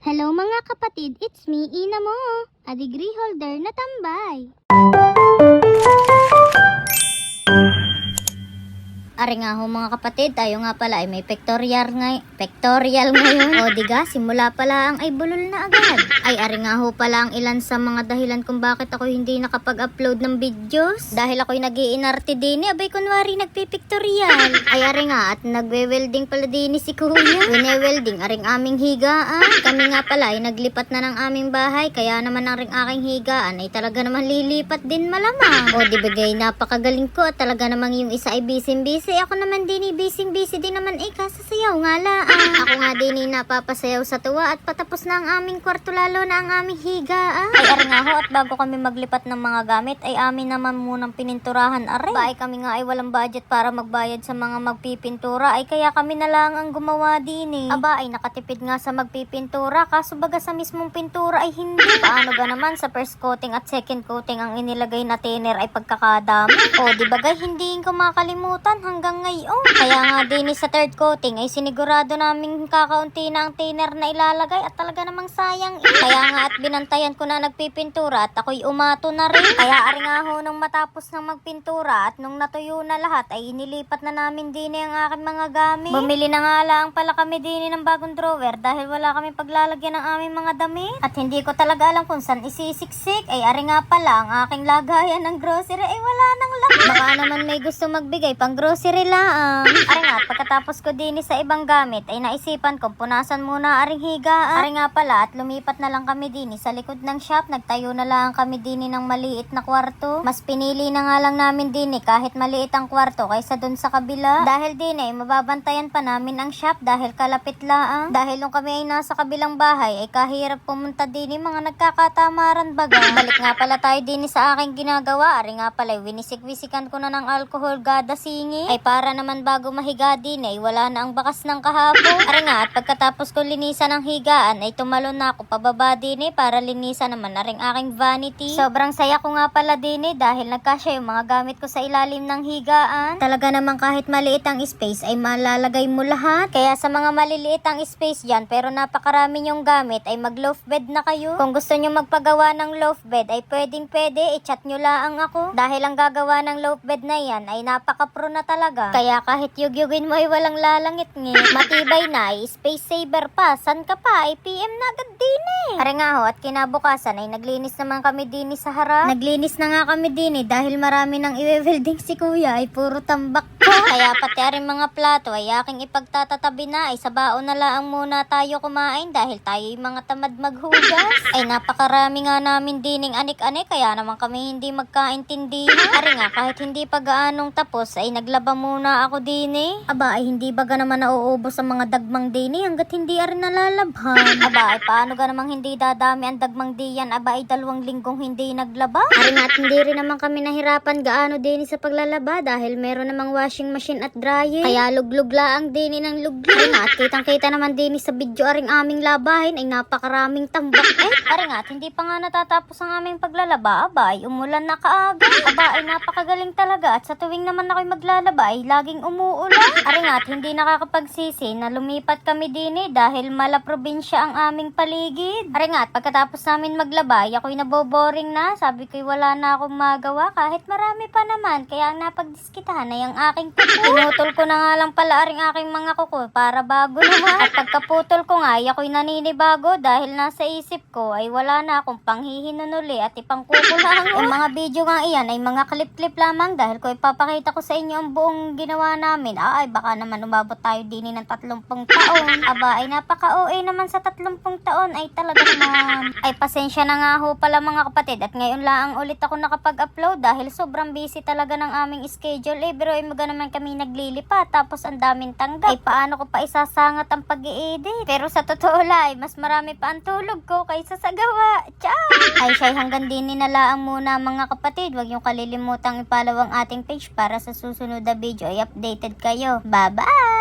Hello mga kapatid, it's me, Ina mo, a degree holder na tambay. Ari nga ho mga kapatid, tayo nga pala ay may pectorial ngayon. O diga, simula pala ang ay bulol na agad. Ay ari nga ho pala ang ilan sa mga dahilan kung bakit ako hindi nakapag-upload ng videos. Dahil ako'y nag-iinarte din, abay kunwari nagpipictorial. Ay ari nga at nagwe-welding pala din si kuya. Wine-welding aring aming higaan. Kami nga pala ay naglipat na ng aming bahay, kaya naman ang ring aking higaan ay talaga naman lilipat din malamang. O di bagay, napakagaling ko at talaga namang yung isa ay busy-busy. Ako naman din busy din naman kasasayaw nga la. Ako nga din napapasayaw sa tuwa at patapos na ang aming kwarto, lalo na ang aming higaan. Ay ari nga ho, at bago kami maglipat ng mga gamit ay amin naman munang pininturahan ari. Ba ay kami nga ay walang budget para magbayad sa mga magpipintura, ay kaya kami na lang ang gumawa din Aba ay nakatipid nga sa magpipintura, kaso baga sa mismong pintura ay hindi. Paano ga naman sa first coating at second coating ang inilagay na thinner ay pagkakadami. O di bagay hindi ko makalimutan hanggang ngayon. Kaya nga din sa third coating ay sinigurado naming kakaunti na ang thinner na ilalagay at talaga namang sayang Kaya nga at binantayan ko na nagpipintura at ako'y umato na rin. Kaya ari nga ho nung matapos ng magpintura at nung natuyo na lahat ay inilipat na namin din ang aking mga gamit. Bumili na nga lang pala kami din ng bagong drawer dahil wala kami paglalagyan ng aming mga damit. At hindi ko talaga alam kung saan isisiksik. Ay ari nga pala ang aking lagayan ng grocery ay wala nang laman. Baka naman may gusto magbigay pang grocery lang. Ari nga, pagkatapos ko din sa ibang gamit ay naisipan ko punasan muna aring higaan. Ari nga pala at lumipat na lang kami din sa likod ng shop. Nagtayo na lang kami din ng maliit na kwarto. Mas pinili na nga lang namin din kahit maliit ang kwarto kaysa dun sa kabila. Dahil din mababantayan pa namin ang shop dahil kalapit lang. Dahil nung kami ay nasa kabilang bahay ay kahirap pumunta din mga nagkakatamaran baga. Balik nga pala tayo din sa aking ginagawa. Ari nga pala winisik-wisikan ko na ng alcohol gada singi. Ay para naman bago mahiga din wala na ang bakas ng kahapon. Ari nga at pagkatapos ko linisan ang higaan ay tumalon na ako pababa din para linisan naman na rin aking vanity. Sobrang saya ko nga pala din dahil nagkasya yung mga gamit ko sa ilalim ng higaan. Talaga naman kahit maliit ang space ay malalagay mo lahat. Kaya sa mga maliliit ang space dyan pero napakarami yung gamit ay mag loaf bed na kayo. Kung gusto nyo magpagawa ng loaf bed ay pwedeng i-chat nyo lang ako. Dahil ang gagawa ng loaf bed na yan ay napaka-pro na talaga. Kaya kahit yugyugin mo ay walang lalangit matibay na ay space saver pa. San ka pa ay PM na agad din Ari nga ho at kinabukasan ay naglinis naman kami din sa harap. Naglinis na nga kami din dahil marami nang i-welding si kuya ay puro tambak ko. Kaya pati aring mga plato ay aking ipagtatatabi na ay sa baon na lang muna tayo kumain dahil tayo yung mga tamad maghugas. Ay napakarami nga namin dining anik-anik kaya naman kami hindi magkaintindihan. Ari nga kahit hindi pa gaanong tapos ay naglaba muna ako din Aba ay hindi baga naman nauubos ang mga dagmang din hanggat hindi arin nalalabhan. Aba ay paano ga namang hindi dadami ang dagmang diyan. Aba ay 2 linggong hindi naglaba. Ari nga at hindi rin naman kami nahirapan gaano din sa paglalaba dahil meron namang washing machine at dryer. Kaya luglug laang din ng luglug. Ari nga at kitang-kita naman din sa video aring aming labahin ay napakaraming tambak Ari nga at hindi pa nga natatapos ang aming paglalaba. Aba ay umulan na kaaga. Aba ay napakagaling talaga at sa tuwing naman ako'y maglalaba ay laging umuulan. Ari nga at hindi nakakapagsisi na lumipat kami din dahil mala probinsya ang aming paligid. Ari nga at pagkatapos namin maglaba ay ako'y naboboring na. Sabi ko'y wala na akong magawa kahit marami pa naman. Kaya ang napagdiskitahan ay ang aking kuko. Pinutol ko na nga lang pala aring aking mga kuko para bago naman. At pagkaputol ko nga ay ako'y naninibago dahil nasa isip ko ay wala na akong panghihinunuli at ipangkuko lang. Yung mga video nga iyan ay mga clip-clip lamang dahil ko ipapakita ko sa inyo ang buong ginawa namin. Ay baka naman umabot tayo din ng 30 taon. Aba ay napaka-OA naman sa 30 taon ay talaga naman. Ay pasensya na nga ho pala mga kapatid at ngayon lang ulit ako nakapag-upload dahil sobrang busy talaga ng aming schedule pero ay maga naman kami naglilipat tapos ang daming tanggap. Ay paano ko pa isasangat ang pag-i-edit? Pero sa totoo lang ay mas marami pa ang tulog ko kaysa sa gawa. Ciao! Ay siya'y hanggang din nalaang muna mga kapatid. Huwag yung kalilimutang i-follow ang ating page para sa susunod na video ay updated kayo. Bye-bye!